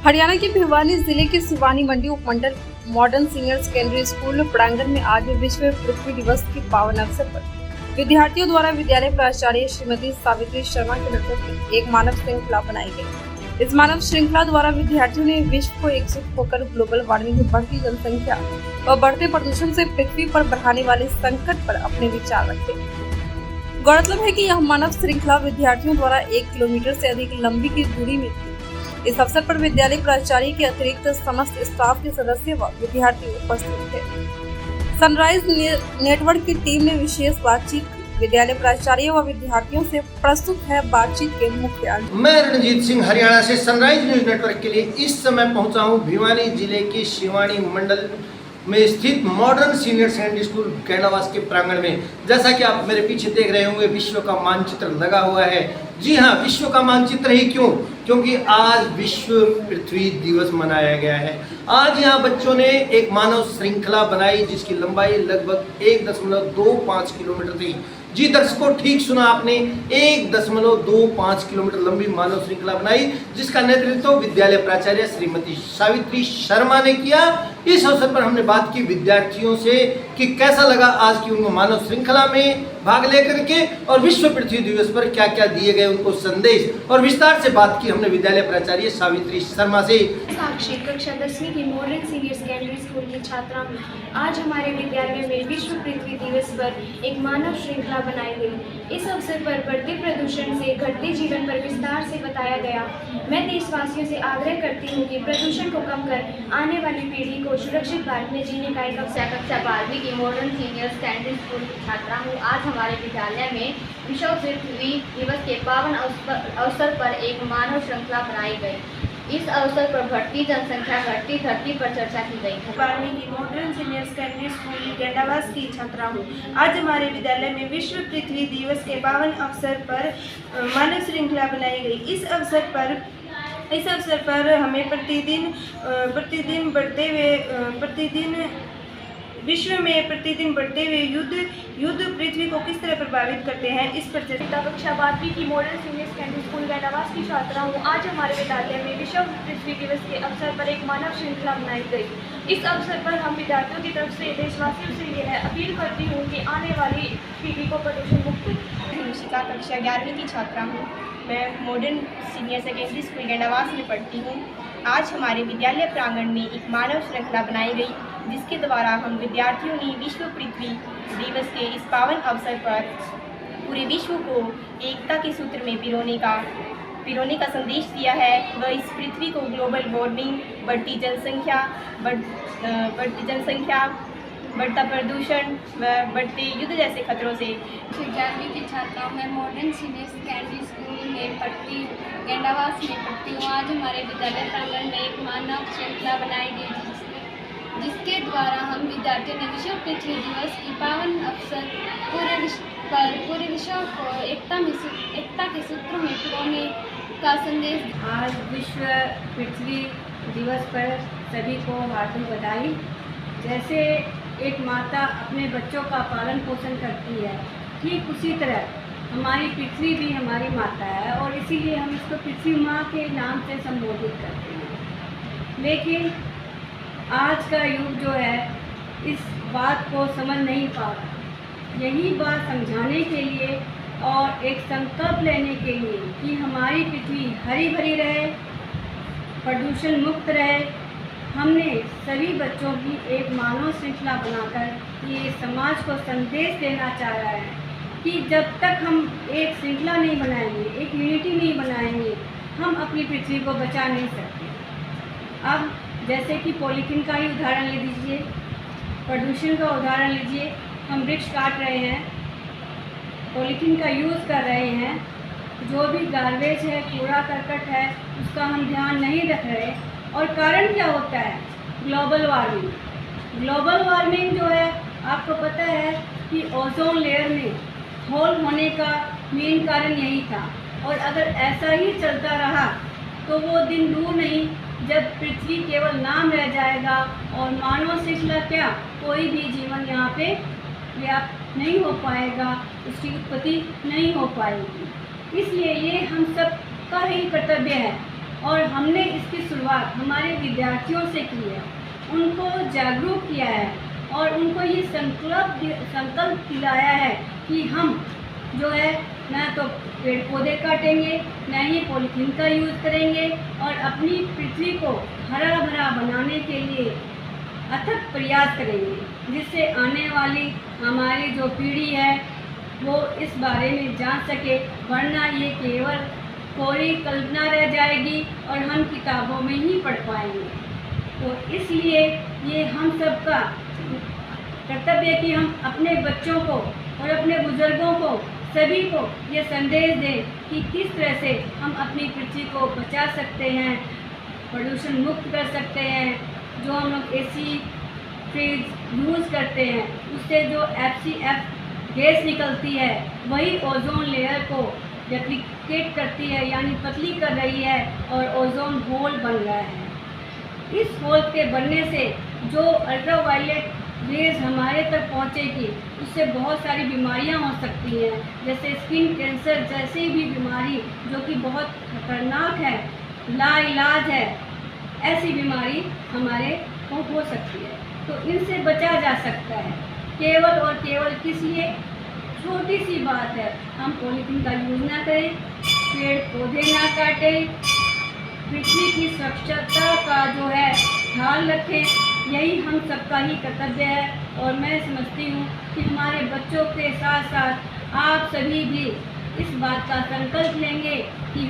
हरियाणा के भिवानी जिले के सिवानी मंडी उपमंडल मॉडर्न सीनियर सेकेंडरी स्कूल प्रांगण में आज विश्व पृथ्वी दिवस के पावन अवसर पर विद्यार्थियों द्वारा विद्यालय प्राचार्य श्रीमती सावित्री शर्मा के नेतृत्व में एक मानव श्रृंखला बनाई गई। इस मानव श्रृंखला द्वारा विद्यार्थियों ने विश्व को एकजुट होकर ग्लोबल वार्मिंग, बढ़ती जनसंख्या व बढ़ते प्रदूषण से पृथ्वी पर बढ़ाने वाले संकट पर अपने विचार रखे। गौरतलब है कि यह मानव श्रृंखला विद्यार्थियों द्वारा 1 किलोमीटर से अधिक लंबी की दूरी में थी। इस अवसर पर विद्यालय प्राचार्य के अतिरिक्त समस्त स्टाफ के सदस्य व विद्यार्थी उपस्थित थे। सनराइज नेटवर्क की टीम ने विशेष बातचीत की। विद्यालय प्राचार्य व विद्यार्थियों से प्रस्तुत है बातचीत के मुख्य अंश। मैं रणजीत सिंह हरियाणा से सनराइज न्यूज नेटवर्क के लिए इस समय पहुंचा हूं भिवानी जिले के शिवानी मंडल में स्थित मॉडर्न सीनियर सेकेंडरी स्कूल कैंडावास के प्रांगण में। जैसा कि आप मेरे पीछे देख रहे होंगे, विश्व का मानचित्र लगा हुआ है। जी हाँ, विश्व का मानचित्र ही क्यों? क्योंकि आज विश्व पृथ्वी दिवस मनाया गया है। आज यहाँ बच्चों ने एक मानव श्रृंखला बनाई जिसकी लंबाई लगभग 1.25 किलोमीटर थी। जी दर्शकों, ठीक सुना आपने, 1.25 किलोमीटर लंबी मानव श्रृंखला बनाई जिसका नेतृत्व विद्यालय प्राचार्य श्रीमती सावित्री शर्मा ने किया। इस अवसर पर हमने बात की विद्यार्थियों से कि कैसा लगा आज की उनको मानव श्रृंखला में भाग लेकर के और विश्व पृथ्वी दिवस पर क्या क्या दिए गए उनको संदेश, और विस्तार से बात की हमने विद्यालय प्राचार्य सावित्री शर्मा से। साक्षी कक्षा 10वीं की मॉडर्न सीनियर सेकेंडरी स्कूल की छात्रा हूँ। आज हमारे विद्यालय में विश्व पृथ्वी दिवस पर एक मानव श्रृंखला बनाई गई। इस अवसर पर बढ़ते प्रदूषण से घटते जीवन पर विस्तार से बताया गया। मैं देशवासियों से आग्रह करती हूँ कि प्रदूषण को कम कर आने वाली पीढ़ी को सुरक्षित भारत में जीने का एक कक्षा 12वीं की मॉडर्न सीनियर सेकेंडरी स्कूल की छात्रा हूँ। आज हमारे विद्यालय में विश्व पृथ्वी दिवस के पावन अवसर पर एक मानव श्रृंखला बनाई गई। इस अवसर पर बढ़ती जनसंख्या, घटती धरती पर चर्चा की गई। 12वीं की मॉडर्न सीनियर सेकेंडरी स्कूल कैंडावास की छात्रा हूँ। आज हमारे विद्यालय में विश्व पृथ्वी दिवस के पावन अवसर पर मानव श्रृंखला बनाई गई। इस अवसर पर हमें विश्व में प्रतिदिन बढ़ते हुए युद्ध पृथ्वी को किस तरह प्रभावित करते हैं, इस पर चर्चा। कक्षा 12वीं की मॉडर्न सीनियर सेकेंडरी स्कूल कैंडावास की छात्रा हूँ। आज हमारे विद्यालय में विश्व पृथ्वी दिवस के अवसर पर एक मानव श्रृंखला बनाई गई। इस अवसर पर हम विद्यार्थियों की तरफ से देशवासियों से यह अपील करती हूँ कि आने वाली पीढ़ी को प्रदूषण मुक्त। शिक्षा कक्षा 11वीं की छात्रा हूँ। मैं मॉडर्न सीनियर सेकेंडरी स्कूल कैंडावास में पढ़ती हूँ। आज हमारे विद्यालय प्रांगण में एक मानव श्रृंखला बनाई गई जिसके द्वारा हम विद्यार्थियों ने विश्व पृथ्वी दिवस के इस पावन अवसर पर पूरे विश्व को एकता के सूत्र में पिरोने का संदेश दिया है। वह इस पृथ्वी को ग्लोबल वार्मिंग, बढ़ती जनसंख्या, बढ़ता प्रदूषण व बढ़ते युद्ध जैसे खतरों से। 11वीं की छात्रा मैं मॉडर्न सीनियर सेकेंडरी स्कूल में पढ़ती कैंडावास में पढ़ती हूँ। आज हमारे विद्यालय प्रांगण में एक मानव श्रृंखला बनाई गई जिसके द्वारा हम विद्यार्थियों ने विश्व पृथ्वी दिवस की पावन अवसर पूरे विश्व को एकता के सूत्र में पिरोने का संदेश। आज विश्व पृथ्वी दिवस पर सभी को हार्दिक बधाई। जैसे एक माता अपने बच्चों का पालन पोषण करती है, ठीक उसी तरह हमारी पृथ्वी भी हमारी माता है और इसीलिए हम इसको पृथ्वी माँ के नाम से संबोधित करते हैं। लेकिन आज का युग जो है इस बात को समझ नहीं पा रहा। यही बात समझाने के लिए और एक संकल्प लेने के लिए कि हमारी पृथ्वी हरी भरी रहे, प्रदूषण मुक्त रहे, हमने सभी बच्चों की एक मानव श्रृंखला बनाकर ये समाज को संदेश देना चाह रहा है कि जब तक हम एक श्रृंखला नहीं बनाएंगे, एक यूनिटी नहीं बनाएंगे, हम अपनी पृथ्वी को बचा नहीं सकते। अब जैसे कि पॉलीथीन का ही उदाहरण ले लीजिए, प्रदूषण का उदाहरण लीजिए। हम वृक्ष काट रहे हैं, पॉलीथीन का यूज़ कर रहे हैं, जो भी गार्बेज है, कूड़ा करकट है, उसका हम ध्यान नहीं रख रहे। और कारण क्या होता है? ग्लोबल वार्मिंग जो है, आपको पता है कि ओजोन लेयर में होल होने का मेन कारण यही था। और अगर ऐसा ही चलता रहा तो वो दिन दूर नहीं जब पृथ्वी केवल नाम रह जाएगा और मानव श्रृंखला क्या, कोई भी जीवन यहाँ पे व्याप्त नहीं हो पाएगा, उसकी उत्पत्ति नहीं हो पाएगी। इसलिए ये हम सब का ही कर्तव्य है और हमने इसकी शुरुआत हमारे विद्यार्थियों से की है, उनको जागरूक किया है और उनको ये संकल्प दिलाया है कि हम जो है न तो पेड़ पौधे काटेंगे, न ही पॉलीथीन का यूज़ करेंगे और अपनी पृथ्वी को हरा भरा बनाने के लिए अथक प्रयास करेंगे, जिससे आने वाली हमारी जो पीढ़ी है वो इस बारे में जान सके, वरना ये केवल कोरी कल्पना रह जाएगी और हम किताबों में ही पढ़ पाएंगे। तो इसलिए ये हम सबका कर्तव्य है कि हम अपने बच्चों को और अपने बुजुर्गों को सभी को ये संदेश दें कि किस तरह से हम अपनी पृथ्वी को बचा सकते हैं, प्रदूषण मुक्त कर सकते हैं। जो हम लोग एसी फ्रिज यूज़ करते हैं उससे जो FCF गैस निकलती है वही ओजोन लेयर को रेप्लिकेट करती है, यानी पतली कर रही है और ओजोन होल बन रहा है। इस होल के बनने से जो अल्ट्रावायलेट रेज हमारे तक पहुंचेगी उससे बहुत सारी बीमारियां हो सकती हैं, जैसे स्किन कैंसर जैसी भी बीमारी जो कि बहुत खतरनाक है, लाइलाज है, ऐसी बीमारी हमारे को हो सकती है। तो इनसे बचा जा सकता है केवल और केवल किस लिए? छोटी सी बात है, हम पॉलीथीन का यूज़ ना करें, पेड़ पौधे ना काटें, पृथ्वी की स्वच्छता का जो है ख्याल रखें, यही हम सबका ही कर्तव्य है। और मैं समझती हूँ कि हमारे बच्चों के साथ साथ आप सभी भी इस बात का संकल्प लेंगे कि